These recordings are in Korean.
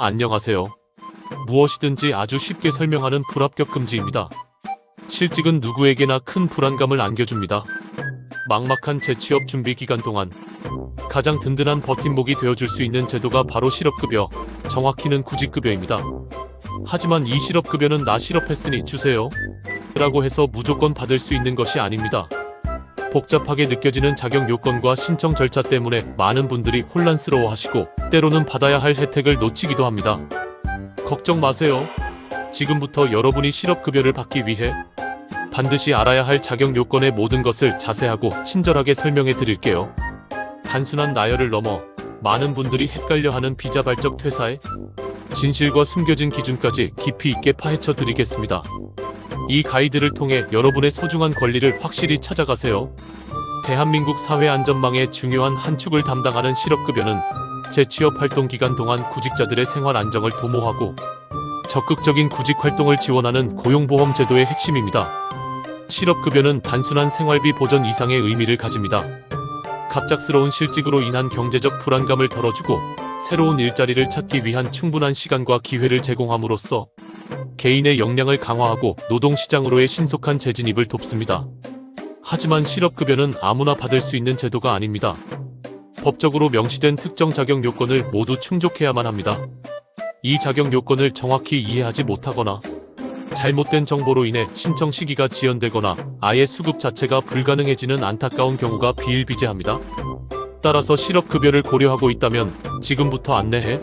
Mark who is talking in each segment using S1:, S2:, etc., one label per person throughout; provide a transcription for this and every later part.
S1: 안녕하세요. 무엇이든지 아주 쉽게 설명하는 불합격 금지입니다. 실직은 누구에게나 큰 불안감을 안겨줍니다. 막막한 재취업 준비 기간 동안 가장 든든한 버팀목이 되어줄 수 있는 제도가 바로 실업급여, 정확히는 구직급여입니다. 하지만 이 실업급여는 나 실업했으니 주세요 라고 해서 무조건 받을 수 있는 것이 아닙니다. 복잡하게 느껴지는 자격 요건과 신청 절차 때문에 많은 분들이 혼란스러워하시고 때로는 받아야 할 혜택을 놓치기도 합니다. 걱정 마세요. 지금부터 여러분이 실업급여를 받기 위해 반드시 알아야 할 자격 요건의 모든 것을 자세하고 친절하게 설명해 드릴게요. 단순한 나열을 넘어 많은 분들이 헷갈려하는 비자발적 퇴사의 진실과 숨겨진 기준까지 깊이 있게 파헤쳐 드리겠습니다. 이 가이드를 통해 여러분의 소중한 권리를 확실히 찾아가세요. 대한민국 사회 안전망의 중요한 한 축을 담당하는 실업급여는 재취업 활동 기간 동안 구직자들의 생활 안정을 도모하고 적극적인 구직 활동을 지원하는 고용보험 제도의 핵심입니다. 실업급여는 단순한 생활비 보전 이상의 의미를 가집니다. 갑작스러운 실직으로 인한 경제적 불안감을 덜어주고 새로운 일자리를 찾기 위한 충분한 시간과 기회를 제공함으로써 개인의 역량을 강화하고 노동시장으로의 신속한 재진입을 돕습니다. 하지만 실업급여는 아무나 받을 수 있는 제도가 아닙니다. 법적으로 명시된 특정 자격 요건을 모두 충족해야만 합니다. 이 자격 요건을 정확히 이해하지 못하거나 잘못된 정보로 인해 신청 시기가 지연되거나 아예 수급 자체가 불가능해지는 안타까운 경우가 비일비재합니다. 따라서 실업급여를 고려하고 있다면 지금부터 안내해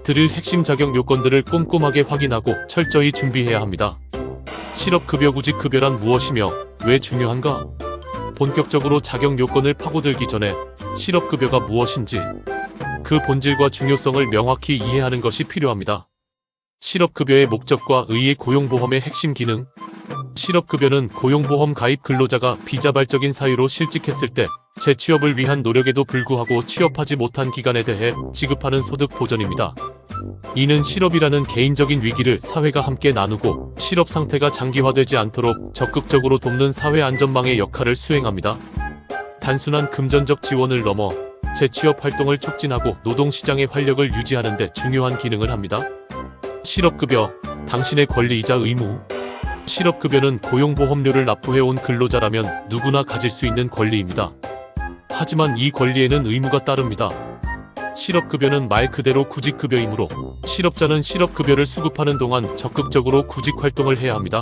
S1: 드릴 핵심 자격 요건들을 꼼꼼하게 확인하고 철저히 준비해야 합니다. 실업급여 구직급여란 무엇이며 왜 중요한가? 본격적으로 자격 요건을 파고들기 전에 실업급여가 무엇인지 그 본질과 중요성을 명확히 이해하는 것이 필요합니다. 실업급여의 목적과 의의 고용보험의 핵심 기능. 실업급여는 고용보험 가입 근로자가 비자발적인 사유로 실직했을 때 재취업을 위한 노력에도 불구하고 취업하지 못한 기간에 대해 지급하는 소득 보전입니다. 이는 실업이라는 개인적인 위기를 사회가 함께 나누고 실업 상태가 장기화되지 않도록 적극적으로 돕는 사회 안전망의 역할을 수행합니다. 단순한 금전적 지원을 넘어 재취업 활동을 촉진하고 노동시장의 활력을 유지하는 데 중요한 기능을 합니다. 실업급여, 당신의 권리이자 의무. 실업급여는 고용보험료를 납부해온 근로자라면 누구나 가질 수 있는 권리입니다. 하지만 이 권리에는 의무가 따릅니다. 실업급여는 말 그대로 구직급여이므로 실업자는 실업급여를 수급하는 동안 적극적으로 구직활동을 해야 합니다.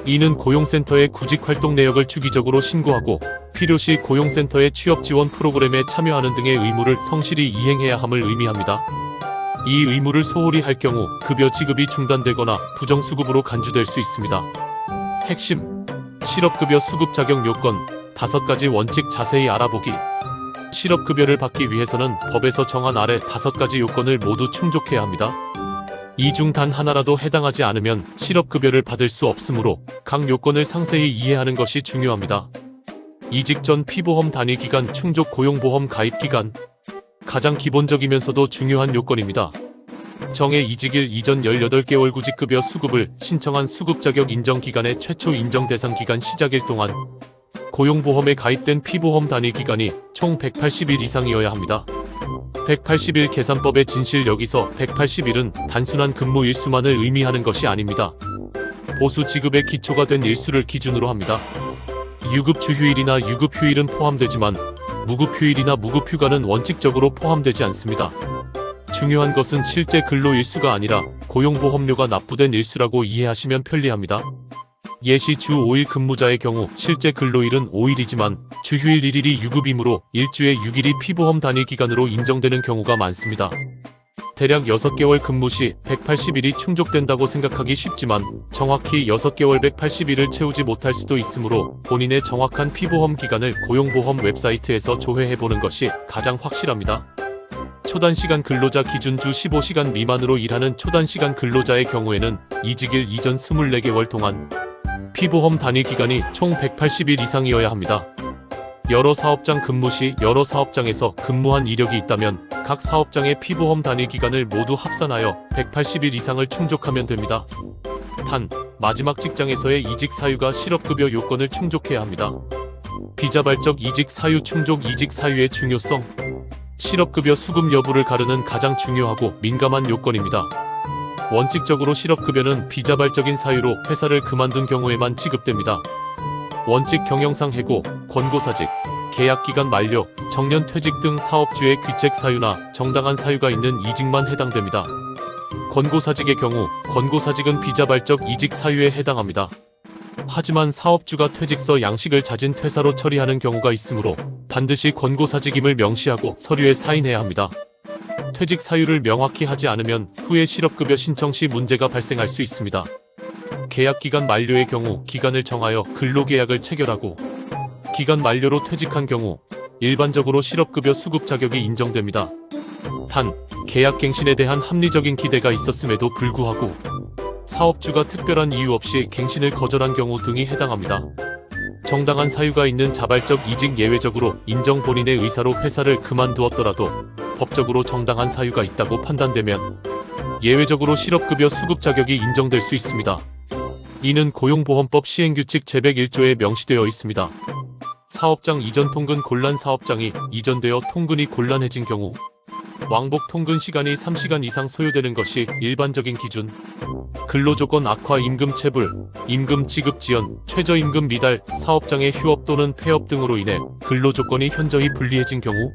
S1: 이는 고용센터에 구직활동 내역을 주기적으로 신고하고 필요시 고용센터의 취업지원 프로그램에 참여하는 등의 의무를 성실히 이행해야 함을 의미합니다. 이 의무를 소홀히 할 경우 급여 지급이 중단되거나 부정수급으로 간주될 수 있습니다. 핵심 실업급여 수급 자격 요건 5가지 원칙 자세히 알아보기. 실업급여를 받기 위해서는 법에서 정한 아래 5가지 요건을 모두 충족해야 합니다. 이 중 단 하나라도 해당하지 않으면 실업급여를 받을 수 없으므로 각 요건을 상세히 이해하는 것이 중요합니다. 이직 전 피보험 단위기간 충족 고용보험 가입기간. 가장 기본적이면서도 중요한 요건입니다. 정해 이직일 이전 18개월 구직급여 수급을 신청한 수급자격 인정기간의 최초 인정 대상 기간 시작일 동안 고용보험에 가입된 피보험 단위 기간이 총 180일 이상이어야 합니다. 180일 계산법의 진실. 여기서 180일은 단순한 근무 일수만을 의미하는 것이 아닙니다. 보수 지급의 기초가 된 일수를 기준으로 합니다. 유급 주휴일이나 유급 휴일은 포함되지만 무급 휴일이나 무급 휴가는 원칙적으로 포함되지 않습니다. 중요한 것은 실제 근로 일수가 아니라 고용보험료가 납부된 일수라고 이해하시면 편리합니다. 예시 주 5일 근무자의 경우 실제 근로일은 5일이지만 주휴일 1일이 유급이므로 일주에 6일이 피보험 단위 기간으로 인정되는 경우가 많습니다. 대략 6개월 근무 시 180일이 충족된다고 생각하기 쉽지만 정확히 6개월 180일을 채우지 못할 수도 있으므로 본인의 정확한 피보험 기간을 고용보험 웹사이트에서 조회해보는 것이 가장 확실합니다. 초단시간 근로자 기준 주 15시간 미만으로 일하는 초단시간 근로자의 경우에는 이직일 이전 24개월 동안 피보험 단위 기간이 총 180일 이상이어야 합니다. 여러 사업장 근무 시 여러 사업장에서 근무한 이력이 있다면 각 사업장의 피보험 단위 기간을 모두 합산하여 180일 이상을 충족하면 됩니다. 단, 마지막 직장에서의 이직 사유가 실업급여 요건을 충족해야 합니다. 비자발적 이직 사유 충족. 이직 사유의 중요성. 실업급여 수급 여부를 가르는 가장 중요하고 민감한 요건입니다. 원칙적으로 실업급여는 비자발적인 사유로 회사를 그만둔 경우에만 지급됩니다. 원칙 경영상 해고, 권고사직, 계약기간 만료, 정년퇴직 등 사업주의 귀책 사유나 정당한 사유가 있는 이직만 해당됩니다. 권고사직의 경우, 권고사직은 비자발적 이직 사유에 해당합니다. 하지만 사업주가 퇴직서 양식을 자진 퇴사로 처리하는 경우가 있으므로 반드시 권고사직임을 명시하고 서류에 사인해야 합니다. 퇴직 사유를 명확히 하지 않으면 후에 실업급여 신청 시 문제가 발생할 수 있습니다. 계약기간 만료의 경우 기간을 정하여 근로계약을 체결하고 기간 만료로 퇴직한 경우 일반적으로 실업급여 수급 자격이 인정됩니다. 단, 계약갱신에 대한 합리적인 기대가 있었음에도 불구하고 사업주가 특별한 이유 없이 갱신을 거절한 경우 등이 해당합니다. 정당한 사유가 있는 자발적 이직 예외적으로 인정 본인의 의사로 회사를 그만두었더라도 법적으로 정당한 사유가 있다고 판단되면 예외적으로 실업급여 수급 자격이 인정될 수 있습니다. 이는 고용보험법 시행규칙 제101조에 명시되어 있습니다. 사업장 이전 통근 곤란 사업장이 이전되어 통근이 곤란해진 경우 왕복 통근 시간이 3시간 이상 소요되는 것이 일반적인 기준. 근로조건 악화 임금 체불, 임금 지급 지연, 최저임금 미달, 사업장의 휴업 또는 폐업 등으로 인해 근로조건이 현저히 불리해진 경우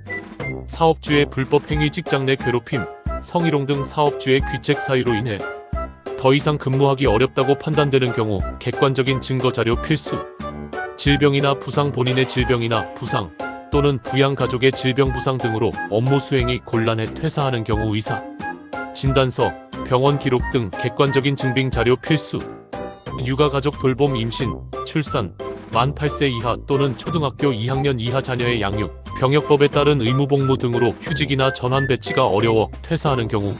S1: 사업주의 불법 행위 직장 내 괴롭힘, 성희롱 등 사업주의 귀책 사유로 인해 더 이상 근무하기 어렵다고 판단되는 경우 객관적인 증거자료 필수. 질병이나 부상 본인의 질병이나 부상 또는 부양 가족의 질병 부상 등으로 업무 수행이 곤란해 퇴사하는 경우 의사, 진단서, 병원 기록 등 객관적인 증빙 자료 필수. 육아가족 돌봄 임신, 출산, 만 8세 이하 또는 초등학교 2학년 이하 자녀의 양육, 병역법에 따른 의무복무 등으로 휴직이나 전환 배치가 어려워 퇴사하는 경우,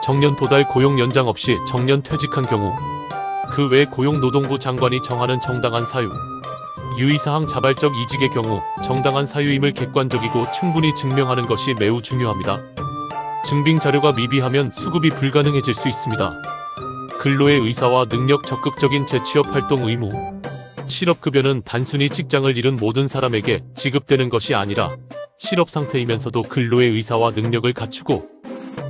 S1: 정년 도달 고용 연장 없이 정년 퇴직한 경우, 그 외 고용노동부 장관이 정하는 정당한 사유. 유의사항 자발적 이직의 경우 정당한 사유임을 객관적이고 충분히 증명하는 것이 매우 중요합니다. 증빙 자료가 미비하면 수급이 불가능해질 수 있습니다. 근로의 의사와 능력 적극적인 재취업 활동 의무. 실업급여는 단순히 직장을 잃은 모든 사람에게 지급되는 것이 아니라 실업 상태이면서도 근로의 의사와 능력을 갖추고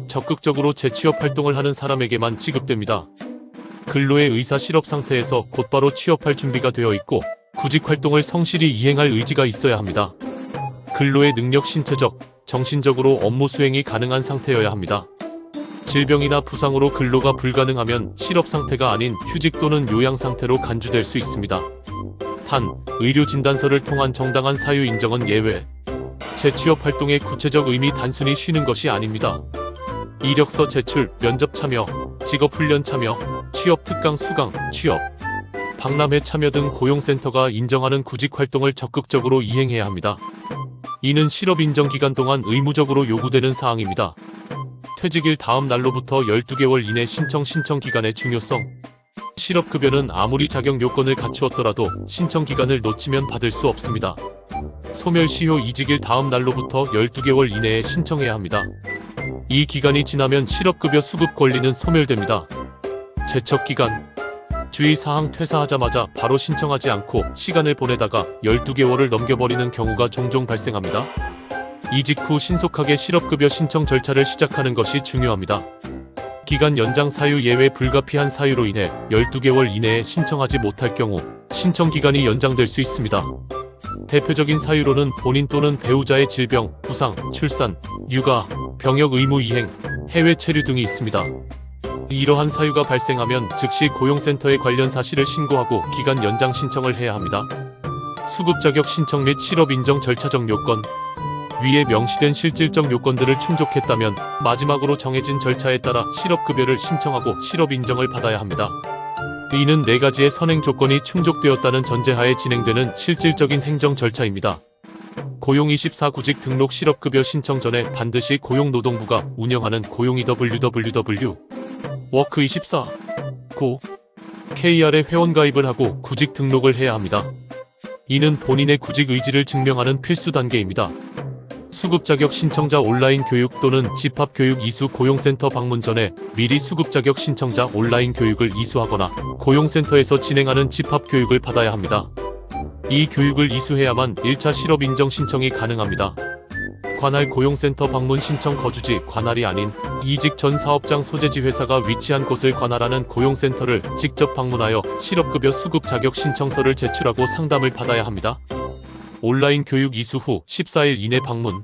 S1: 적극적으로 재취업 활동을 하는 사람에게만 지급됩니다. 근로의 의사 실업 상태에서 곧바로 취업할 준비가 되어 있고 구직 활동을 성실히 이행할 의지가 있어야 합니다. 근로의 능력 신체적, 정신적으로 업무 수행이 가능한 상태여야 합니다. 질병이나 부상으로 근로가 불가능하면 실업 상태가 아닌 휴직 또는 요양 상태로 간주될 수 있습니다. 단, 의료 진단서를 통한 정당한 사유 인정은 예외. 재취업 활동의 구체적 의미 단순히 쉬는 것이 아닙니다. 이력서 제출, 면접 참여, 직업훈련 참여, 취업 특강 수강, 취업, 박람회 참여 등 고용센터가 인정하는 구직 활동을 적극적으로 이행해야 합니다. 이는 실업 인정 기간 동안 의무적으로 요구되는 사항입니다. 퇴직일 다음 날로부터 12개월 이내 신청 기간의 중요성. 실업급여는 아무리 자격 요건을 갖추었더라도 신청 기간을 놓치면 받을 수 없습니다. 소멸시효 이직일 다음 날로부터 12개월 이내에 신청해야 합니다. 이 기간이 지나면 실업급여 수급 권리는 소멸됩니다. 제척기간. 주의사항 퇴사하자마자 바로 신청하지 않고 시간을 보내다가 12개월을 넘겨버리는 경우가 종종 발생합니다. 이직 후 신속하게 실업급여 신청 절차를 시작하는 것이 중요합니다. 기간 연장 사유 예외 불가피한 사유로 인해 12개월 이내에 신청하지 못할 경우 신청 기간이 연장될 수 있습니다. 대표적인 사유로는 본인 또는 배우자의 질병, 부상, 출산, 육아, 병역 의무 이행, 해외 체류 등이 있습니다. 이러한 사유가 발생하면 즉시 고용센터에 관련 사실을 신고하고 기간 연장 신청을 해야 합니다. 수급 자격 신청 및 실업 인정 절차적 요건. 위에 명시된 실질적 요건들을 충족했다면 마지막으로 정해진 절차에 따라 실업급여를 신청하고 실업 인정을 받아야 합니다. 이는 4가지의 선행 조건이 충족되었다는 전제하에 진행되는 실질적인 행정 절차입니다. 고용24 구직 등록 실업급여 신청 전에 반드시 고용노동부가 운영하는 고용이 www. 워크24 고 KR에 회원가입을 하고 구직 등록을 해야 합니다. 이는 본인의 구직 의지를 증명하는 필수 단계입니다. 수급 자격 신청자 온라인 교육 또는 집합 교육 이수 고용센터 방문 전에 미리 수급 자격 신청자 온라인 교육을 이수하거나 고용센터에서 진행하는 집합 교육을 받아야 합니다. 이 교육을 이수해야만 1차 실업 인정 신청이 가능합니다. 관할 고용센터 방문 신청 거주지 관할이 아닌 이직 전 사업장 소재지 회사가 위치한 곳을 관할하는 고용센터를 직접 방문하여 실업급여 수급 자격 신청서를 제출하고 상담을 받아야 합니다. 온라인 교육 이수 후 14일 이내 방문.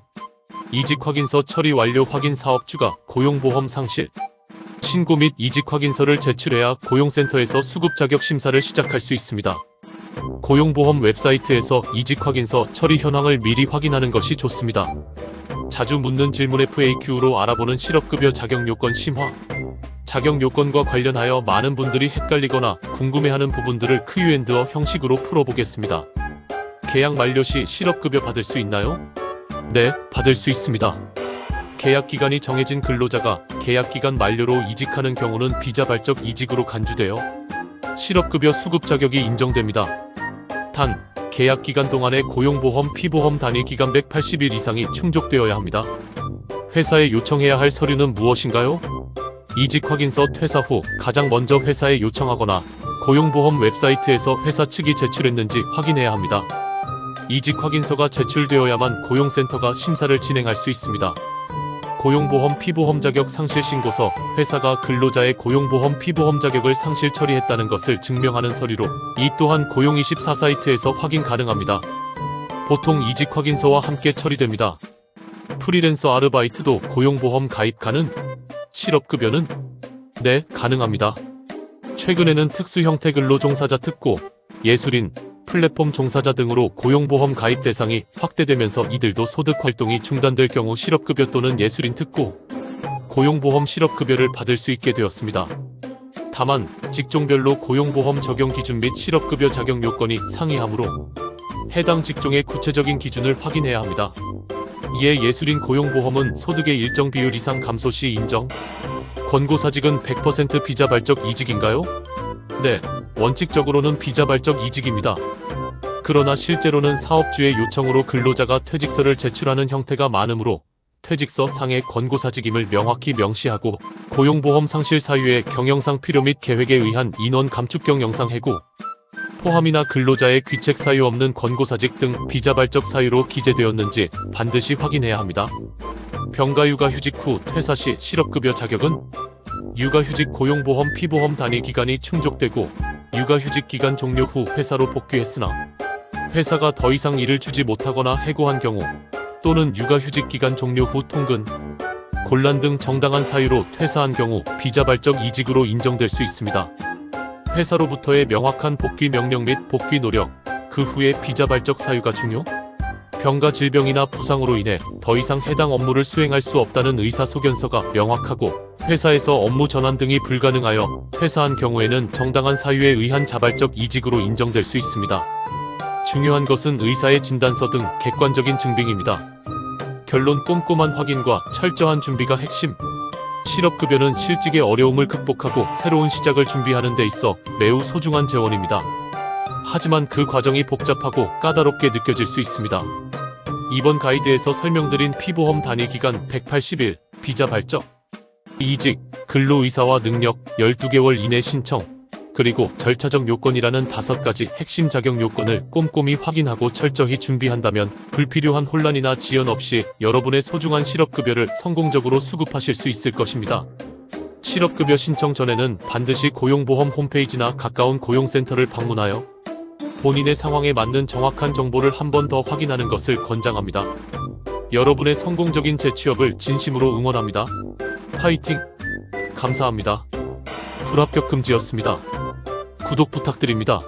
S1: 이직 확인서 처리 완료 확인 사업주가 고용보험 상실. 신고 및 이직 확인서를 제출해야 고용센터에서 수급 자격 심사를 시작할 수 있습니다. 고용보험 웹사이트에서 이직 확인서 처리 현황을 미리 확인하는 것이 좋습니다. 자주 묻는 질문 FAQ로 알아보는 실업급여 자격요건 심화. 자격요건과 관련하여 많은 분들이 헷갈리거나 궁금해하는 부분들을 Q&A 형식으로 풀어보겠습니다. 계약 만료 시 실업급여 받을 수 있나요? 네, 받을 수 있습니다. 계약기간이 정해진 근로자가 계약기간 만료로 이직하는 경우는 비자발적 이직으로 간주되어 실업급여 수급 자격이 인정됩니다. 단, 계약기간 동안의 고용보험 피보험 단위 기간 180일 이상이 충족되어야 합니다. 회사에 요청해야 할 서류는 무엇인가요? 이직 확인서 퇴사 후 가장 먼저 회사에 요청하거나 고용보험 웹사이트에서 회사 측이 제출했는지 확인해야 합니다. 이직 확인서가 제출되어야만 고용센터가 심사를 진행할 수 있습니다. 고용보험 피보험 자격 상실 신고서, 회사가 근로자의 고용보험 피보험 자격을 상실 처리했다는 것을 증명하는 서류로, 이 또한 고용24 사이트에서 확인 가능합니다. 보통 이직 확인서와 함께 처리됩니다. 프리랜서 아르바이트도 고용보험 가입 가능? 실업급여는? 네, 가능합니다. 최근에는 특수 형태 근로 종사자 특고, 예술인, 플랫폼 종사자 등으로 고용보험 가입 대상이 확대되면서 이들도 소득 활동이 중단될 경우 실업급여 또는 예술인 특고, 고용보험 실업급여를 받을 수 있게 되었습니다. 다만 직종별로 고용보험 적용 기준 및 실업급여 자격 요건이 상이하므로 해당 직종의 구체적인 기준을 확인해야 합니다. 이에 예술인 고용보험은 소득의 일정 비율 이상 감소 시 인정. 권고사직은 100% 비자발적 이직인가요? 네, 원칙적으로는 비자발적 이직입니다. 그러나 실제로는 사업주의 요청으로 근로자가 퇴직서를 제출하는 형태가 많으므로 퇴직서 상의 권고사직임을 명확히 명시하고 고용보험 상실 사유의 경영상 필요 및 계획에 의한 인원 감축경 영상 해고 포함이나 근로자의 귀책 사유 없는 권고사직 등 비자발적 사유로 기재되었는지 반드시 확인해야 합니다. 병가육아휴직 후 퇴사 시 실업급여 자격은 육아휴직 고용보험 피보험 단위 기간이 충족되고 육아휴직 기간 종료 후 회사로 복귀했으나 회사가 더 이상 일을 주지 못하거나 해고한 경우 또는 육아휴직 기간 종료 후 통근, 곤란 등 정당한 사유로 퇴사한 경우 비자발적 이직으로 인정될 수 있습니다. 회사로부터의 명확한 복귀 명령 및 복귀 노력, 그 후에 비자발적 사유가 중요? 병가 질병이나 부상으로 인해 더 이상 해당 업무를 수행할 수 없다는 의사소견서가 명확하고 회사에서 업무 전환 등이 불가능하여 퇴사한 경우에는 정당한 사유에 의한 자발적 이직으로 인정될 수 있습니다. 중요한 것은 의사의 진단서 등 객관적인 증빙입니다. 결론 꼼꼼한 확인과 철저한 준비가 핵심. 실업급여는 실직의 어려움을 극복하고 새로운 시작을 준비하는 데 있어 매우 소중한 재원입니다. 하지만 그 과정이 복잡하고 까다롭게 느껴질 수 있습니다. 이번 가이드에서 설명드린 피보험 단위 기간 180일, 비자발적 이직, 근로의사와 능력 12개월 이내 신청, 그리고 절차적 요건이라는 5가지 핵심 자격 요건을 꼼꼼히 확인하고 철저히 준비한다면 불필요한 혼란이나 지연 없이 여러분의 소중한 실업급여를 성공적으로 수급하실 수 있을 것입니다. 실업급여 신청 전에는 반드시 고용보험 홈페이지나 가까운 고용센터를 방문하여 본인의 상황에 맞는 정확한 정보를 한 번 더 확인하는 것을 권장합니다. 여러분의 성공적인 재취업을 진심으로 응원합니다. 파이팅! 감사합니다. 불합격 금지였습니다. 구독 부탁드립니다.